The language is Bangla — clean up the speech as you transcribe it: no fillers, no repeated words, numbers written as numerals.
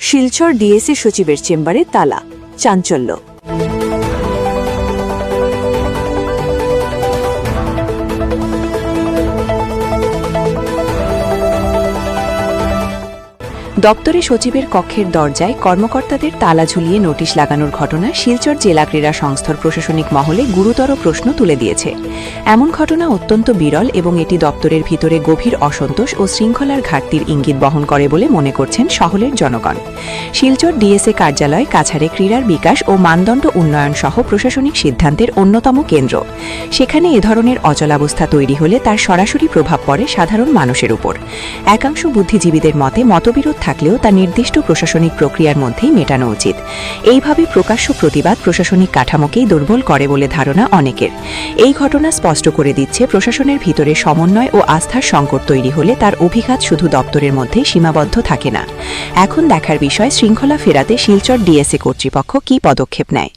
শিলচর ডিএসি সচিবের চেম্বারে তালা, চাঞ্চল্য। দপ্তরে সচিবের কক্ষের দরজায় কর্মকর্তাদের তালা ঝুলিয়ে নোটিশ লাগানোর ঘটনা শিলচর জেলা ক্রীড়া সংস্থার প্রশাসনিক মহলে গুরুতর প্রশ্ন তুলে দিয়েছে। এমন ঘটনা অত্যন্ত বিরল এবং এটি দপ্তরের ভিতরে গভীর অসন্তোষ ও শৃঙ্খলার ঘাটতির ইঙ্গিত বহন করে বলে মনে করছেন শহরের জনগণ। শিলচর ডিএসএ কার্যালয় কাছাড়ে ক্রীড়ার বিকাশ ও মানদণ্ড উন্নয়ন সহ প্রশাসনিক সিদ্ধান্তের অন্যতম কেন্দ্র। সেখানে এ ধরনের অচলাবস্থা তৈরি হলে তার সরাসরি প্রভাব পড়ে সাধারণ মানুষের উপর। একাংশ বুদ্ধিজীবীদের মতে মতবিরোধ থাকলেও তা নির্দিষ্ট প্রশাসনিক প্রক্রিয়ার মধ্যেই মেটানো উচিত। এইভাবে প্রকাশ্য প্রতিবাদ প্রশাসনিক কাঠামোকেই দুর্বল করে বলে ধারণা অনেকের। এই ঘটনা স্পষ্ট করে দিচ্ছে প্রশাসনের ভিতরে সমন্বয় ও আস্থার সংকট তৈরি হলে তার অভিঘাত শুধু দপ্তরের মধ্যেই সীমাবদ্ধ থাকে না। এখন দেখার বিষয় শৃঙ্খলা ফেরাতে শিলচর ডিএসএ কর্তৃপক্ষ কী পদক্ষেপ নেয়।